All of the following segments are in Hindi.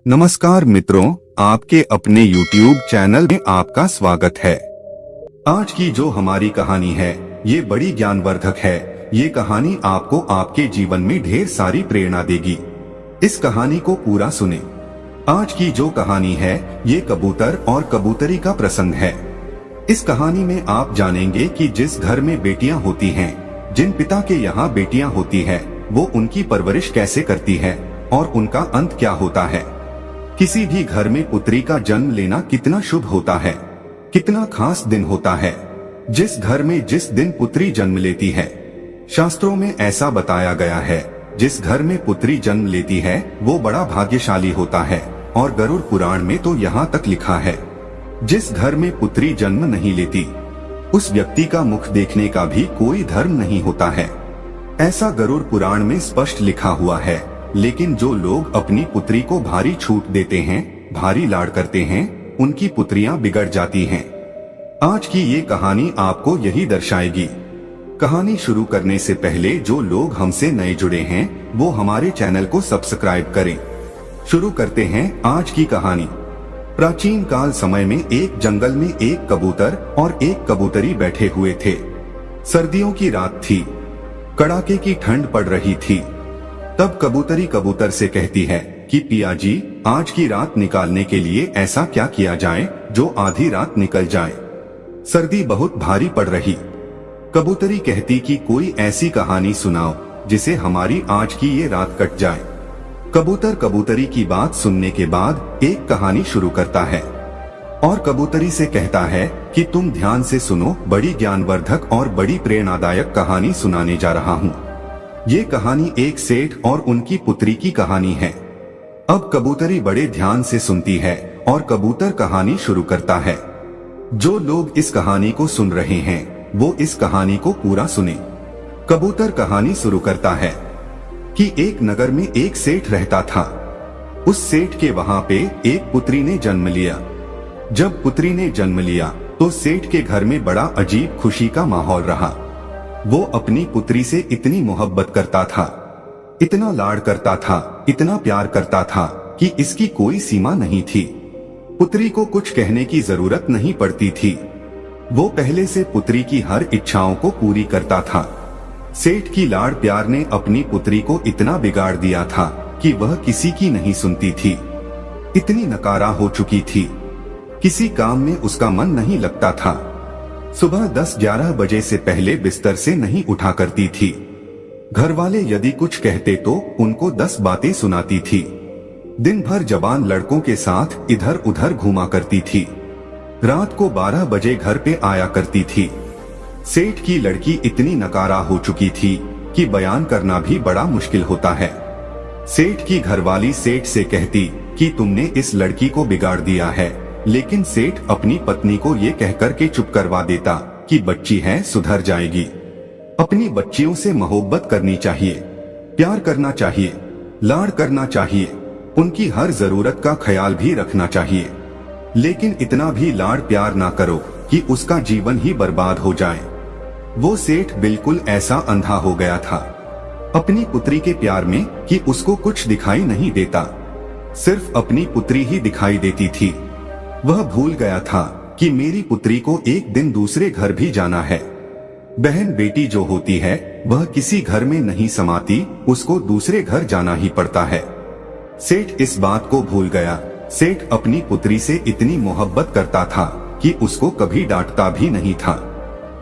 नमस्कार मित्रों, आपके अपने YouTube चैनल में आपका स्वागत है। आज की जो हमारी कहानी है ये बड़ी ज्ञानवर्धक है। ये कहानी आपको आपके जीवन में ढेर सारी प्रेरणा देगी। इस कहानी को पूरा सुने। आज की जो कहानी है ये कबूतर और कबूतरी का प्रसंग है। इस कहानी में आप जानेंगे कि जिस घर में बेटियां होती हैं, जिन पिता के यहाँ बेटियां होती है, वो उनकी परवरिश कैसे करती है और उनका अंत क्या होता है। किसी भी घर में पुत्री का जन्म लेना कितना शुभ होता है, कितना खास दिन होता है। जिस घर में जिस दिन पुत्री जन्म लेती है, शास्त्रों में ऐसा बताया गया है, जिस घर में पुत्री जन्म लेती है वो बड़ा भाग्यशाली होता है। और गरुड़ पुराण में तो यहाँ तक लिखा है, जिस घर में पुत्री जन्म नहीं लेती उस व्यक्ति का मुख देखने का भी कोई धर्म नहीं होता है। ऐसा गरुड़ पुराण में स्पष्ट लिखा हुआ है। लेकिन जो लोग अपनी पुत्री को भारी छूट देते हैं, भारी लाड़ करते हैं, उनकी पुत्रियां बिगड़ जाती हैं। आज की ये कहानी आपको यही दर्शाएगी। कहानी शुरू करने से पहले जो लोग हमसे नए जुड़े हैं वो हमारे चैनल को सब्सक्राइब करें। शुरू करते हैं आज की कहानी। प्राचीन काल समय में एक जंगल में एक कबूतर और एक कबूतरी बैठे हुए थे। सर्दियों की रात थी, कड़ाके की ठंड पड़ रही थी। तब कबूतरी कबूतर से कहती है कि पिया जी, आज की रात निकालने के लिए ऐसा क्या किया जाए जो आधी रात निकल जाए। सर्दी बहुत भारी पड़ रही। कबूतरी कहती कि कोई ऐसी कहानी सुनाओ जिसे हमारी आज की ये रात कट जाए। कबूतर कबूतरी की बात सुनने के बाद एक कहानी शुरू करता है और कबूतरी से कहता है कि तुम ध्यान से सुनो, बड़ी ज्ञानवर्धक और बड़ी प्रेरणादायक कहानी सुनाने जा रहा हूँ। ये कहानी एक सेठ और उनकी पुत्री की कहानी है। अब कबूतरी बड़े ध्यान से सुनती है और कबूतर कहानी शुरू करता है। जो लोग इस कहानी को सुन रहे हैं वो इस कहानी को पूरा सुने। कबूतर कहानी शुरू करता है कि एक नगर में एक सेठ रहता था। उस सेठ के वहां पे एक पुत्री ने जन्म लिया। जब पुत्री ने जन्म लिया तो सेठ के घर में बड़ा अजीब खुशी का माहौल रहा। वो अपनी पुत्री से इतनी मोहब्बत करता था, इतना लाड़ करता था, इतना प्यार करता था कि इसकी कोई सीमा नहीं थी। पुत्री को कुछ कहने की जरूरत नहीं पड़ती थी। वो पहले से पुत्री की हर इच्छाओं को पूरी करता था। सेठ की लाड़ प्यार ने अपनी पुत्री को इतना बिगाड़ दिया था कि वह किसी की नहीं सुनती थी। इतनी नकारा हो चुकी थी, किसी काम में उसका मन नहीं लगता था। सुबह 10-11 बजे से पहले बिस्तर से नहीं उठा करती थी। घर वाले यदि कुछ कहते तो उनको 10 बातें सुनाती थी। दिन भर जवान लड़कों के साथ इधर उधर घूमा करती थी। रात को 12 बजे घर पे आया करती थी। सेठ की लड़की इतनी नकारा हो चुकी थी कि बयान करना भी बड़ा मुश्किल होता है। सेठ की घरवाली सेठ से कहती कि तुमने इस लड़की को बिगाड़ दिया है, लेकिन सेठ अपनी पत्नी को ये कहकर के चुप करवा देता कि बच्ची है, सुधर जाएगी। अपनी बच्चियों से मोहब्बत करनी चाहिए, प्यार करना चाहिए, लाड़ करना चाहिए, उनकी हर जरूरत का ख्याल भी रखना चाहिए। लेकिन इतना भी लाड़ प्यार ना करो कि उसका जीवन ही बर्बाद हो जाए। वो सेठ बिल्कुल ऐसा अंधा हो गया था अपनी पुत्री के प्यार में कि उसको कुछ दिखाई नहीं देता, सिर्फ अपनी पुत्री ही दिखाई देती थी। वह भूल गया था कि मेरी पुत्री को एक दिन दूसरे घर भी जाना है। बहन बेटी जो होती है वह किसी घर में नहीं समाती, उसको दूसरे घर जाना ही पड़ता है। सेठ इस बात को भूल गया। सेठ अपनी पुत्री से इतनी मोहब्बत करता था कि उसको कभी डांटता भी नहीं था।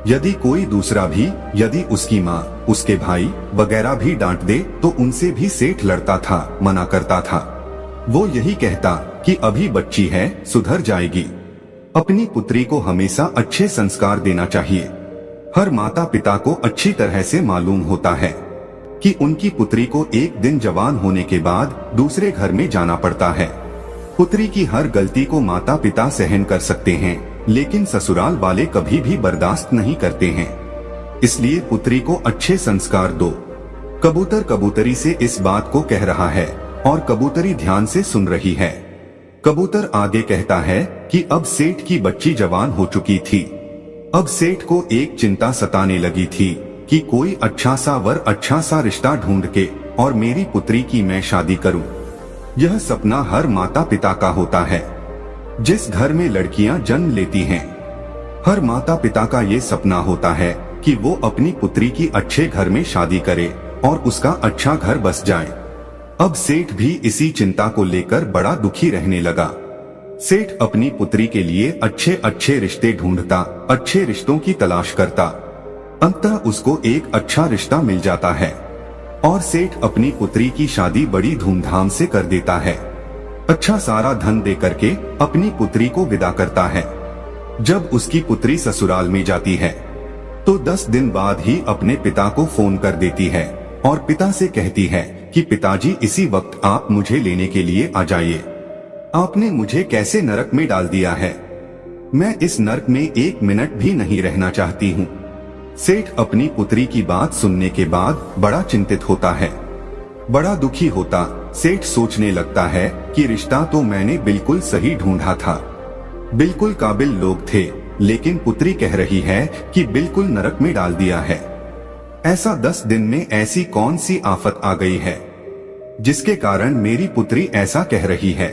यदि कोई दूसरा भी, यदि उसकी माँ, उसके भाई वगैरह भी डांट दे तो उनसे भी सेठ लड़ता था, मना करता था। वो यही कहता कि अभी बच्ची है, सुधर जाएगी। अपनी पुत्री को हमेशा अच्छे संस्कार देना चाहिए। हर माता पिता को अच्छी तरह से मालूम होता है कि उनकी पुत्री को एक दिन जवान होने के बाद दूसरे घर में जाना पड़ता है। पुत्री की हर गलती को माता पिता सहन कर सकते हैं, लेकिन ससुराल वाले कभी भी बर्दाश्त नहीं करते हैं। इसलिए पुत्री को अच्छे संस्कार दो। कबूतर कबूतरी से इस बात को कह रहा है और कबूतरी ध्यान से सुन रही है। कबूतर आगे कहता है कि अब सेठ की बच्ची जवान हो चुकी थी। अब सेठ को एक चिंता सताने लगी थी कि कोई अच्छा सा वर, अच्छा सा रिश्ता ढूंढ के और मेरी पुत्री की मैं शादी करूं। यह सपना हर माता पिता का होता है जिस घर में लड़कियां जन्म लेती हैं। हर माता पिता का ये सपना होता है कि वो अपनी पुत्री की अच्छे घर में शादी करे और उसका अच्छा घर बस जाए। अब सेठ भी इसी चिंता को लेकर बड़ा दुखी रहने लगा। सेठ अपनी पुत्री के लिए अच्छे अच्छे रिश्ते ढूंढता, अच्छे रिश्तों की तलाश करता। अंततः उसको एक अच्छा रिश्ता मिल जाता है और सेठ अपनी पुत्री की शादी बड़ी धूमधाम से कर देता है। अच्छा सारा धन दे करके अपनी पुत्री को विदा करता है। जब उसकी पुत्री ससुराल में जाती है तो 10 दिन बाद ही अपने पिता को फोन कर देती है और पिता से कहती है कि पिताजी इसी वक्त आप मुझे लेने के लिए आ जाइए। आपने मुझे कैसे नरक में डाल दिया है, मैं इस नरक में 1 मिनट भी नहीं रहना चाहती हूँ। सेठ अपनी पुत्री की बात सुनने के बाद बड़ा चिंतित होता है, बड़ा दुखी होता। सेठ सोचने लगता है कि रिश्ता तो मैंने बिल्कुल सही ढूंढा था, बिल्कुल काबिल लोग थे, लेकिन पुत्री कह रही है कि बिल्कुल नरक में डाल दिया है। ऐसा 10 दिन में ऐसी कौन सी आफत आ गई है जिसके कारण मेरी पुत्री ऐसा कह रही है।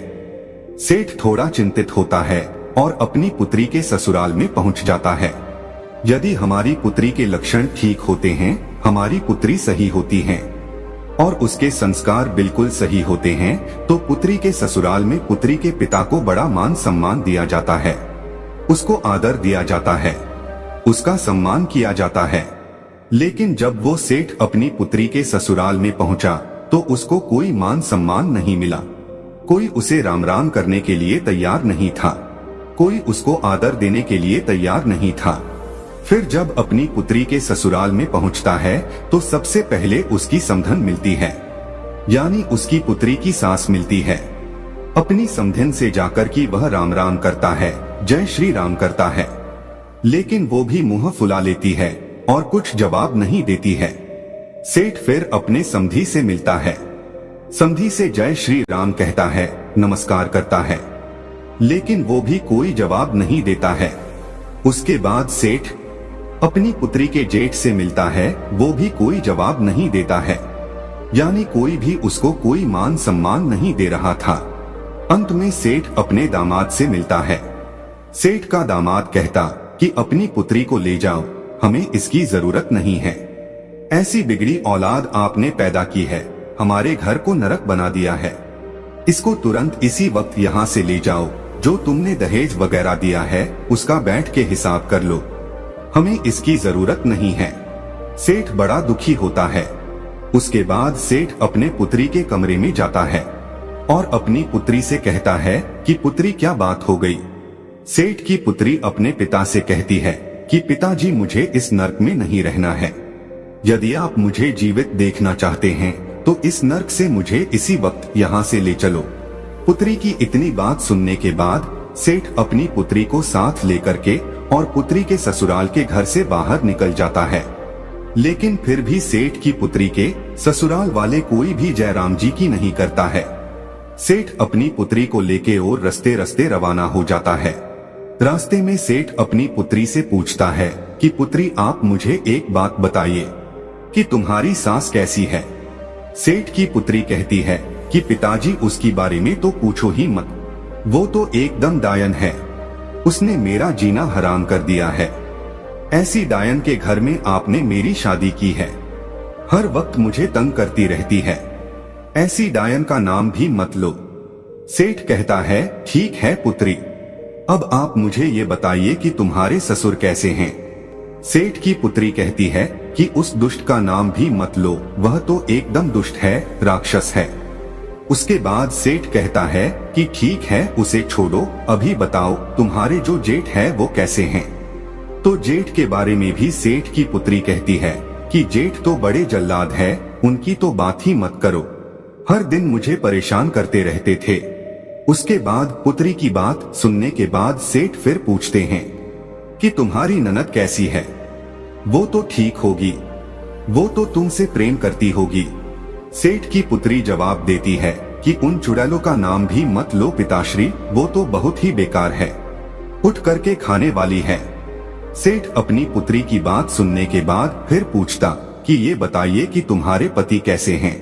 सेठ थोड़ा चिंतित होता है और अपनी पुत्री के ससुराल में पहुंच जाता है। यदि हमारी पुत्री के लक्षण ठीक होते हैं, हमारी पुत्री सही होती है और उसके संस्कार बिल्कुल सही होते हैं, तो पुत्री के ससुराल में पुत्री के पिता को बड़ा मान सम्मान दिया जाता है, उसको आदर दिया जाता है, उसका सम्मान किया जाता है। लेकिन जब वो सेठ अपनी पुत्री के ससुराल में पहुंचा तो उसको कोई मान सम्मान नहीं मिला। कोई उसे राम राम करने के लिए तैयार नहीं था, कोई उसको आदर देने के लिए तैयार नहीं था। फिर जब अपनी पुत्री के ससुराल में पहुंचता है तो सबसे पहले उसकी समधन मिलती है, यानी उसकी पुत्री की सास मिलती है। अपनी समधन से जाकर की वह राम राम करता है, जय श्री राम करता है, लेकिन वो भी मुंह फुला लेती है और कुछ जवाब नहीं देती है। सेठ फिर अपने समधी से मिलता है, समधी से जय श्री राम कहता है, नमस्कार करता है, लेकिन वो भी कोई जवाब नहीं देता है। उसके बाद सेठ अपनी पुत्री के जेठ से मिलता है, वो भी कोई जवाब नहीं देता है, यानी कोई भी उसको कोई मान सम्मान नहीं दे रहा था। अंत में सेठ अपने दामाद से मिलता है। सेठ का दामाद कहता कि अपनी पुत्री को ले जाओ, हमें इसकी जरूरत नहीं है। ऐसी बिगड़ी औलाद आपने पैदा की है, हमारे घर को नरक बना दिया है। इसको तुरंत इसी वक्त यहाँ से ले जाओ, जो तुमने दहेज वगैरह दिया है उसका बैठ के हिसाब कर लो, हमें इसकी जरूरत नहीं है। सेठ बड़ा दुखी होता है। उसके बाद सेठ अपने पुत्री के कमरे में जाता है और अपनी पुत्री से कहता है कि पुत्री क्या बात हो गई। सेठ की पुत्री अपने पिता से कहती है कि पिताजी मुझे इस नर्क में नहीं रहना है, यदि आप मुझे जीवित देखना चाहते हैं तो इस नर्क से मुझे इसी वक्त यहाँ से ले चलो। पुत्री की इतनी बात सुनने के बाद सेठ अपनी पुत्री को साथ लेकर के और पुत्री के ससुराल के घर से बाहर निकल जाता है। लेकिन फिर भी सेठ की पुत्री के ससुराल वाले कोई भी जयराम जी की नहीं करता है। सेठ अपनी पुत्री को लेके और रस्ते रस्ते रवाना हो जाता है। रास्ते में सेठ अपनी पुत्री से पूछता है कि पुत्री आप मुझे एक बात बताइए कि तुम्हारी सास कैसी है। सेठ की पुत्री कहती है कि पिताजी उसकी बारे में तो पूछो ही मत, वो तो एकदम डायन है, उसने मेरा जीना हराम कर दिया है। ऐसी डायन के घर में आपने मेरी शादी की है, हर वक्त मुझे तंग करती रहती है, ऐसी डायन का नाम भी मत लो। सेठ कहता है ठीक है पुत्री, अब आप मुझे ये बताइए कि तुम्हारे ससुर कैसे हैं। सेठ की पुत्री कहती है कि उस दुष्ट का नाम भी मत लो, वह तो एकदम दुष्ट है, राक्षस है। उसके बाद सेठ कहता है कि ठीक है उसे छोड़ो, अभी बताओ तुम्हारे जो जेठ है वो कैसे हैं। तो जेठ के बारे में भी सेठ की पुत्री कहती है कि जेठ तो बड़े जल्लाद है, उनकी तो बात ही मत करो, हर दिन मुझे परेशान करते रहते थे। उसके बाद पुत्री की बात सुनने के बाद सेठ फिर पूछते हैं कि तुम्हारी ननद कैसी है। वो तो ठीक होगी, वो तो तुमसे प्रेम करती होगी। सेठ की पुत्री जवाब देती है कि उन चुड़ैलों का नाम भी मत लो पिताश्री, वो तो बहुत ही बेकार है, उठ करके खाने वाली है। सेठ अपनी पुत्री की बात सुनने के बाद फिर पूछता कि ये बताइए कि तुम्हारे पति कैसे हैं,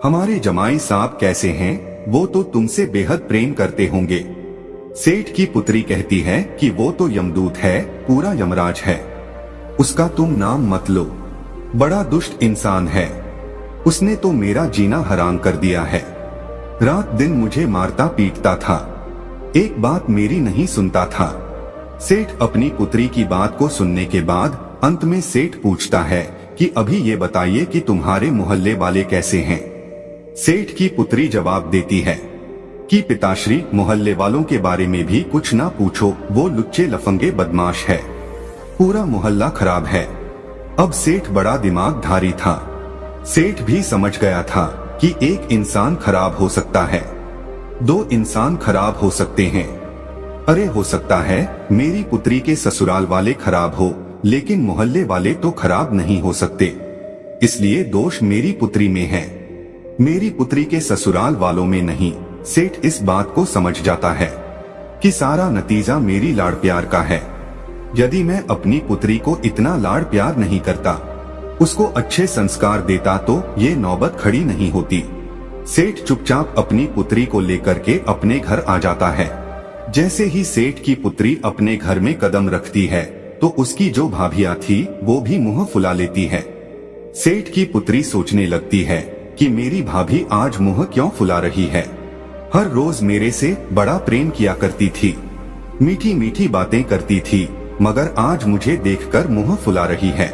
हमारे जमाई साहब कैसे हैं, वो तो तुमसे बेहद प्रेम करते होंगे। सेठ की पुत्री कहती है कि वो तो यमदूत है, पूरा यमराज है, उसका तुम नाम मत लो, बड़ा दुष्ट इंसान है, उसने तो मेरा जीना हराम कर दिया है, रात दिन मुझे मारता पीटता था, एक बात मेरी नहीं सुनता था। सेठ अपनी पुत्री की बात को सुनने के बाद अंत में सेठ पूछता है कि अभी ये बताइए कि तुम्हारे मोहल्ले वाले कैसे हैं। सेठ की पुत्री जवाब देती है कि पिताश्री, मोहल्ले वालों के बारे में भी कुछ ना पूछो, वो लुच्चे लफंगे बदमाश है, पूरा मोहल्ला खराब है। अब सेठ बड़ा दिमागधारी था, सेठ भी समझ गया था कि एक इंसान खराब हो सकता है, दो इंसान खराब हो सकते हैं, अरे हो सकता है मेरी पुत्री के ससुराल वाले खराब हो, लेकिन मोहल्ले वाले तो खराब नहीं हो सकते, इसलिए दोष मेरी पुत्री में है, मेरी पुत्री के ससुराल वालों में नहीं। सेठ इस बात को समझ जाता है कि सारा नतीजा मेरी लाड़ प्यार का है। यदि मैं अपनी पुत्री को इतना लाड़ प्यार नहीं करता, उसको अच्छे संस्कार देता, तो ये नौबत खड़ी नहीं होती। सेठ चुपचाप अपनी पुत्री को लेकर के अपने घर आ जाता है। जैसे ही सेठ की पुत्री अपने घर में कदम रखती है तो उसकी जो भाभियां थी वो भी मुंह फुला लेती है। सेठ की पुत्री सोचने लगती है कि मेरी भाभी आज मुंह क्यों फुला रही है, हर रोज मेरे से बड़ा प्रेम किया करती थी, मीठी मीठी बातें करती थी, मगर आज मुझे देखकर मुंह फुला रही है।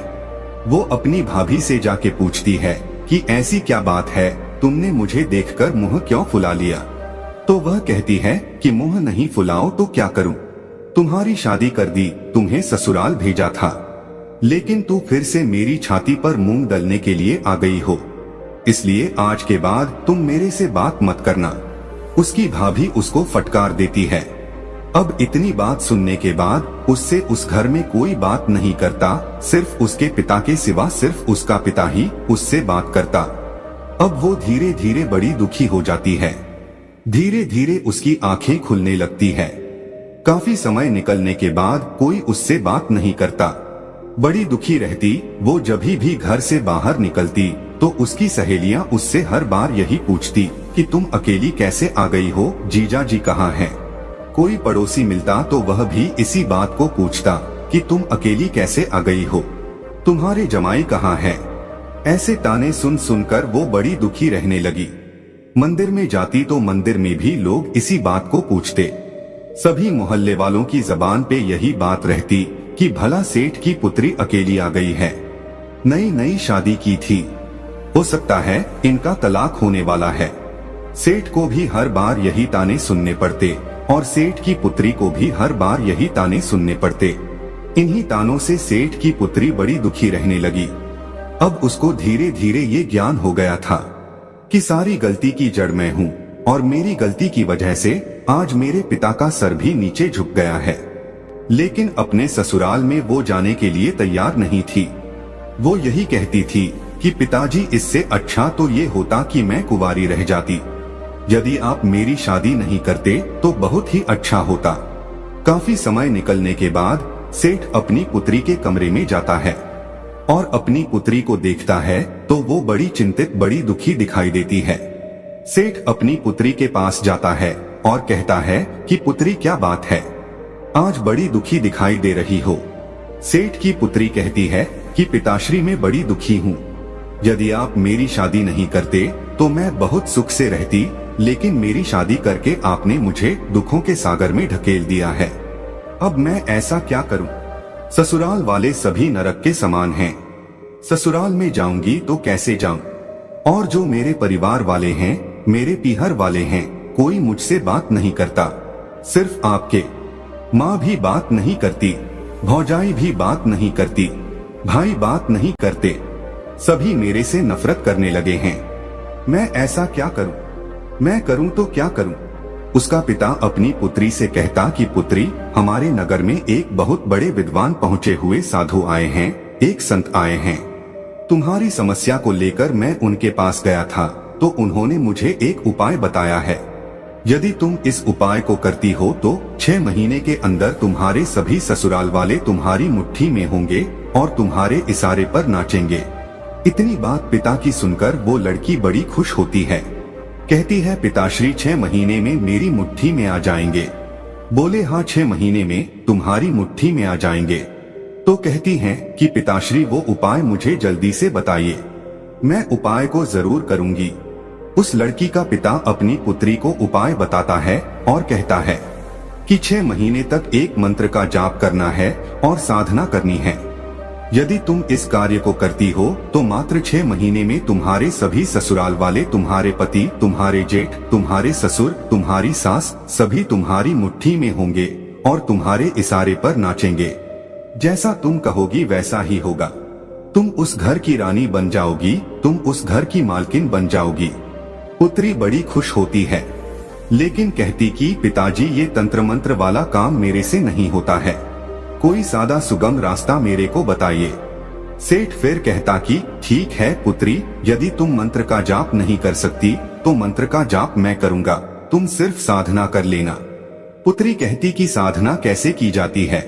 वो अपनी भाभी से जाके पूछती है कि ऐसी क्या बात है, तुमने मुझे देखकर मुंह क्यों फुला लिया? तो वह कहती है कि मुंह नहीं फुलाओ तो क्या करूं, तुम्हारी शादी कर दी, तुम्हें ससुराल भेजा था, लेकिन तू फिर से मेरी छाती पर मूंग दलने के लिए आ गई हो, इसलिए आज के बाद तुम मेरे से बात मत करना। उसकी भाभी उसको फटकार देती है। अब इतनी बात सुनने के बाद उससे उस घर में कोई बात नहीं करता, सिर्फ उसके पिता के सिवा सिर्फ उसका पिता ही उससे बात करता। अब वो धीरे धीरे बड़ी दुखी हो जाती है, धीरे धीरे उसकी आंखें खुलने लगती है। काफी समय निकलने के बाद कोई उससे बात नहीं करता, बड़ी दुखी रहती। वो जब भी घर से बाहर निकलती तो उसकी सहेलियां उससे हर बार यही पूछती कि तुम अकेली कैसे आ गई हो, जीजा जी कहाँ हैं? कोई पड़ोसी मिलता तो वह भी इसी बात को पूछता कि तुम अकेली कैसे आ गई हो, तुम्हारे जमाई कहाँ हैं? ऐसे ताने सुन सुनकर वो बड़ी दुखी रहने लगी। मंदिर में जाती तो मंदिर में भी लोग इसी बात को पूछते। सभी मोहल्ले वालों की जबान पे यही बात रहती कि भला सेठ की पुत्री अकेली आ गई है, नई नई शादी की थी, हो सकता है इनका तलाक होने वाला है। सेठ को भी हर बार यही ताने सुनने पड़ते और सेठ की पुत्री को भी हर बार यही ताने सुनने पड़ते। इन्हीं तानों से सेठ की पुत्री बड़ी दुखी रहने लगी। अब उसको धीरे धीरे ये ज्ञान हो गया था कि सारी गलती की जड़ मैं हूँ और मेरी गलती की वजह से आज मेरे पिता का सर भी नीचे झुक गया है। लेकिन अपने ससुराल में वो जाने के लिए तैयार नहीं थी। वो यही कहती थी कि पिताजी, इससे अच्छा तो ये होता कि मैं कुंवारी रह जाती, यदि आप मेरी शादी नहीं करते तो बहुत ही अच्छा होता। काफी समय निकलने के बाद सेठ अपनी पुत्री के कमरे में जाता है और अपनी पुत्री को देखता है तो वो बड़ी चिंतित, बड़ी दुखी दिखाई देती है। सेठ अपनी पुत्री के पास जाता है और कहता है कि पुत्री, क्या बात है, आज बड़ी दुखी दिखाई दे रही हो। सेठ की पुत्री कहती है कि पिताश्री, मैं बड़ी दुखी हूँ, यदि आप मेरी शादी नहीं करते तो मैं बहुत सुख से रहती, लेकिन मेरी शादी करके आपने मुझे दुखों के सागर में ढकेल दिया है। अब मैं ऐसा क्या करूं? ससुराल वाले सभी नरक के समान हैं। ससुराल में जाऊंगी तो कैसे जाऊं? और जो मेरे परिवार वाले हैं, मेरे पीहर वाले हैं, कोई मुझसे बात नहीं करता। सिर्फ आपके माँ भी बात नहीं करती, भौजाई भी बात नहीं करती, भाई बात नहीं करते, सभी मेरे से नफरत करने लगे हैं। मैं ऐसा क्या करूं? मैं करूं तो क्या करूं? उसका पिता अपनी पुत्री से कहता कि पुत्री, हमारे नगर में एक बहुत बड़े विद्वान पहुंचे हुए साधु आए हैं, एक संत आए हैं। तुम्हारी समस्या को लेकर मैं उनके पास गया था तो उन्होंने मुझे एक उपाय बताया है। यदि तुम इस उपाय को करती हो तो 6 महीने के अंदर तुम्हारे सभी ससुराल वाले तुम्हारी मुट्ठी में होंगे और तुम्हारे इशारे पर नाचेंगे। इतनी बात पिता की सुनकर वो लड़की बड़ी खुश होती है। कहती है पिताश्री 6 महीने में मेरी मुट्ठी में आ जाएंगे। बोले हाँ 6 महीने में तुम्हारी मुट्ठी में आ जाएंगे। तो कहती हैं कि पिताश्री वो उपाय मुझे जल्दी से बताइए, मैं उपाय को जरूर करूंगी। उस लड़की का पिता अपनी पुत्री को उपाय बताता है और कहता है कि 6 महीने तक एक मंत्र का जाप करना है और साधना करनी है। यदि तुम इस कार्य को करती हो तो मात्र 6 महीने में तुम्हारे सभी ससुराल वाले, तुम्हारे पति, तुम्हारे जेठ, तुम्हारे ससुर, तुम्हारी सास, सभी तुम्हारी मुट्ठी में होंगे और तुम्हारे इशारे पर नाचेंगे। जैसा तुम कहोगी वैसा ही होगा। तुम उस घर की रानी बन जाओगी, तुम उस घर की मालकिन बन जाओगी। पुत्री बड़ी खुश होती है, लेकिन कहती कि पिताजी ये तंत्र मंत्र वाला काम मेरे से नहीं होता है, कोई सादा सुगम रास्ता मेरे को बताइए। सेठ फिर कहता कि ठीक है पुत्री, यदि तुम मंत्र का जाप नहीं कर सकती तो मंत्र का जाप मैं करूंगा, तुम सिर्फ साधना कर लेना। पुत्री कहती कि साधना कैसे की जाती है?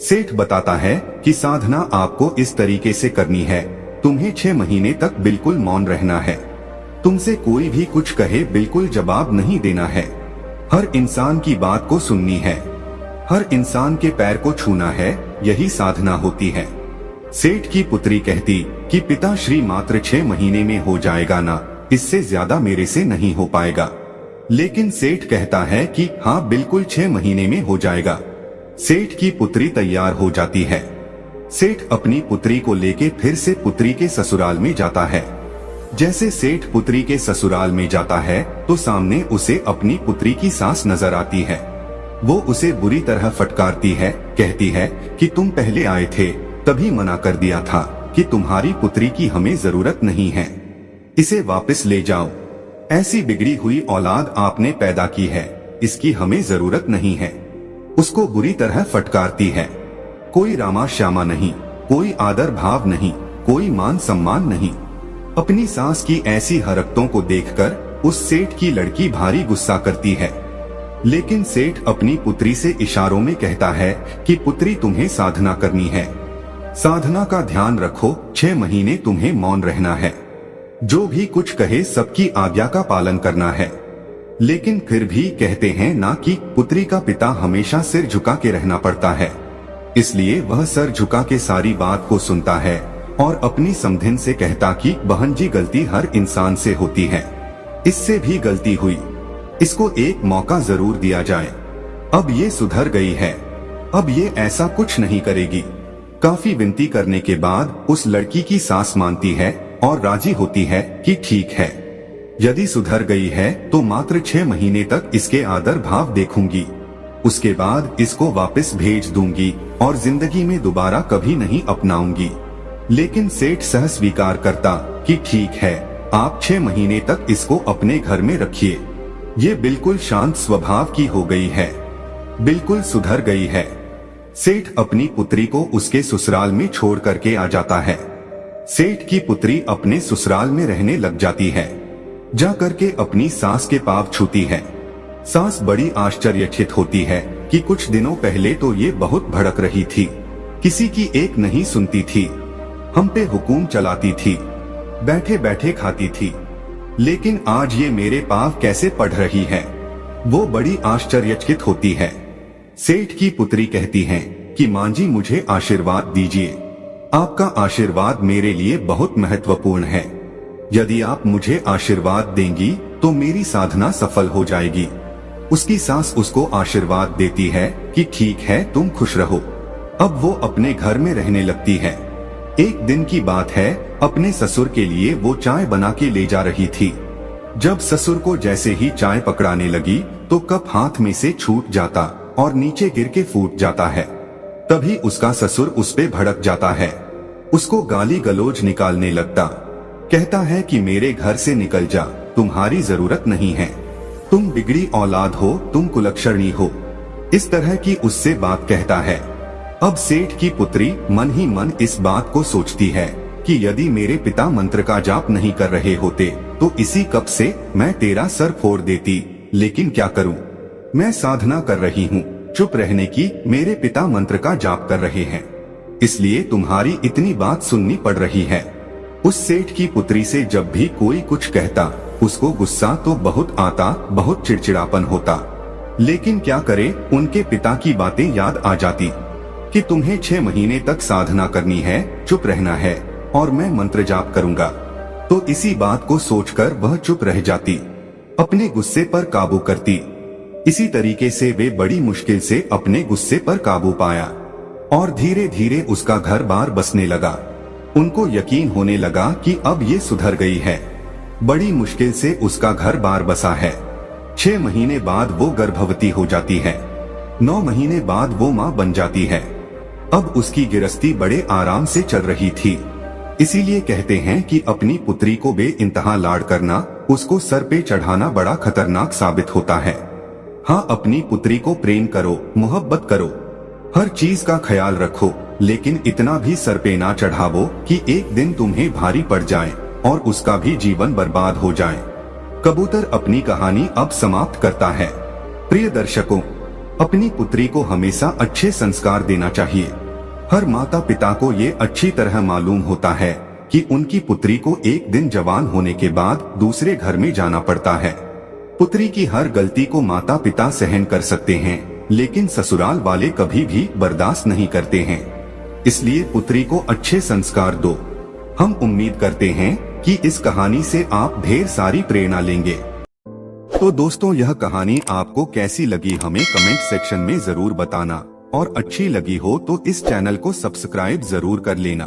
सेठ बताता है कि साधना आपको इस तरीके से करनी है, तुम्हें 6 महीने तक बिल्कुल मौन रहना है। तुमसे कोई भी कुछ कहे बिल्कुल जवाब नहीं देना है। हर इंसान की बात को सुननी है, हर इंसान के पैर को छूना है, यही साधना होती है। सेठ की पुत्री कहती कि पिताश्री मात्र 6 महीने में हो जाएगा ना, इससे ज्यादा मेरे से नहीं हो पाएगा। लेकिन सेठ कहता है कि हाँ बिल्कुल 6 महीने में हो जाएगा। सेठ की पुत्री तैयार हो जाती है। सेठ अपनी पुत्री को लेके फिर से पुत्री के ससुराल में जाता है। जैसे सेठ पुत्री के ससुराल में जाता है तो सामने उसे अपनी पुत्री की सास नजर आती है। वो उसे बुरी तरह फटकारती है, कहती है कि तुम पहले आए थे तभी मना कर दिया था कि तुम्हारी पुत्री की हमें जरूरत नहीं है, इसे वापस ले जाओ। ऐसी बिगड़ी हुई औलाद आपने पैदा की है, इसकी हमें जरूरत नहीं है। उसको बुरी तरह फटकारती है। कोई रामा श्यामा नहीं, कोई आदर भाव नहीं, कोई मान सम्मान नहीं। अपनी सास की ऐसी हरकतों को देखकर उस सेठ की लड़की भारी गुस्सा करती है। लेकिन सेठ अपनी पुत्री से इशारों में कहता है कि पुत्री तुम्हें साधना करनी है, साधना का ध्यान रखो, 6 महीने तुम्हें मौन रहना है, जो भी कुछ कहे सबकी आज्ञा का पालन करना है। लेकिन फिर भी कहते हैं ना कि पुत्री का पिता हमेशा सिर झुका के रहना पड़ता है, इसलिए वह सर झुका के सारी बात को सुनता है और अपनी समधिन से कहता कि बहन जी गलती हर इंसान से होती है, इससे भी गलती हुई, इसको एक मौका जरूर दिया जाए। अब ये सुधर गई है, अब ये ऐसा कुछ नहीं करेगी। काफी विनती करने के बाद उस लड़की की सास मानती है और राजी होती है कि ठीक है, यदि सुधर गई है तो मात्र 6 महीने तक इसके आदर भाव देखूंगी, उसके बाद इसको वापस भेज दूंगी और जिंदगी में दोबारा कभी नहीं अपनाऊंगी। लेकिन सेठ सह स्वीकार करता कि ठीक है, आप 6 महीने तक इसको अपने घर में रखिए। ये बिल्कुल शांत स्वभाव की हो गई है, बिल्कुल सुधर गई है। सेठ अपनी पुत्री को उसके ससुराल में छोड़ करके आ जाता है। सेठ की पुत्री अपने ससुराल में रहने लग जाती है। जा करके अपनी सास के पांव छूती है। सास बड़ी आश्चर्यचकित होती है कि कुछ दिनों पहले तो ये बहुत भड़क रही थी, किसी की एक नहीं सुनती थी, हम पे हुकुम चलाती थी, बैठे बैठे खाती थी, लेकिन आज ये मेरे पांव कैसे पड़ रही है। वो बड़ी आश्चर्यचकित होती है। सेठ की पुत्री कहती है कि मां जी मुझे आशीर्वाद दीजिए, आपका आशीर्वाद मेरे लिए बहुत महत्वपूर्ण है। यदि आप मुझे आशीर्वाद देंगी तो मेरी साधना सफल हो जाएगी। उसकी सास उसको आशीर्वाद देती है कि ठीक है, तुम खुश रहो। अब वो अपने घर में रहने लगती है। एक दिन की बात है, अपने ससुर के लिए वो चाय बना के ले जा रही थी। जब ससुर को जैसे ही चाय पकड़ाने लगी तो कप हाथ में से छूट जाता और नीचे गिर के फूट जाता है। तभी उसका ससुर उस पे भड़क जाता है, उसको गाली गलौज निकालने लगता। कहता है कि मेरे घर से निकल जा, तुम्हारी जरूरत नहीं है, तुम बिगड़ी औलाद हो, तुम कुलक्षणी हो, इस तरह की उससे बात कहता है। अब सेठ की पुत्री मन ही मन इस बात को सोचती है कि यदि मेरे पिता मंत्र का जाप नहीं कर रहे होते तो इसी कप से मैं तेरा सर फोड़ देती, लेकिन क्या करूं, मैं साधना कर रही हूं, चुप रहने की, मेरे पिता मंत्र का जाप कर रहे हैं, इसलिए तुम्हारी इतनी बात सुननी पड़ रही है। उस सेठ की पुत्री से जब भी कोई कुछ कहता उसको गुस्सा तो बहुत आता, बहुत चिड़चिड़ापन होता, लेकिन क्या करे, उनके पिता की बातें याद आ जाती कि तुम्हें 6 महीने तक साधना करनी है, चुप रहना है और मैं मंत्र जाप करूंगा। तो इसी बात को सोचकर वह चुप रह जाती, अपने गुस्से पर काबू करती। इसी तरीके से वे बड़ी मुश्किल से अपने गुस्से पर काबू पाया और धीरे धीरे उसका घर बार बसने लगा। उनको यकीन होने लगा कि अब ये सुधर गई है, बड़ी मुश्किल से उसका घर बार बसा है। 6 महीने बाद वो गर्भवती हो जाती है, 9 महीने बाद वो माँ बन जाती है। अब उसकी गृहस्थी बड़े आराम से चल रही थी। इसीलिए कहते हैं कि अपनी पुत्री को बेइंतहा लाड करना, उसको सर पे चढ़ाना बड़ा खतरनाक साबित होता है। हाँ, अपनी पुत्री को प्रेम करो, मोहब्बत करो, हर चीज का ख्याल रखो, लेकिन इतना भी सर पे ना चढ़ावो कि एक दिन तुम्हें भारी पड़ जाए और उसका भी जीवन बर्बाद हो जाए। कबूतर अपनी कहानी अब समाप्त करता है। प्रिय दर्शकों, अपनी पुत्री को हमेशा अच्छे संस्कार देना चाहिए। हर माता पिता को ये अच्छी तरह मालूम होता है कि उनकी पुत्री को एक दिन जवान होने के बाद दूसरे घर में जाना पड़ता है। पुत्री की हर गलती को माता पिता सहन कर सकते हैं, लेकिन ससुराल वाले कभी भी बर्दाश्त नहीं करते हैं। इसलिए पुत्री को अच्छे संस्कार दो। हम उम्मीद करते हैं कि इस कहानी से आप ढेर सारी प्रेरणा लेंगे। तो दोस्तों, यह कहानी आपको कैसी लगी हमें कमेंट सेक्शन में जरूर बताना, और अच्छी लगी हो तो इस चैनल को सब्सक्राइब जरूर कर लेना।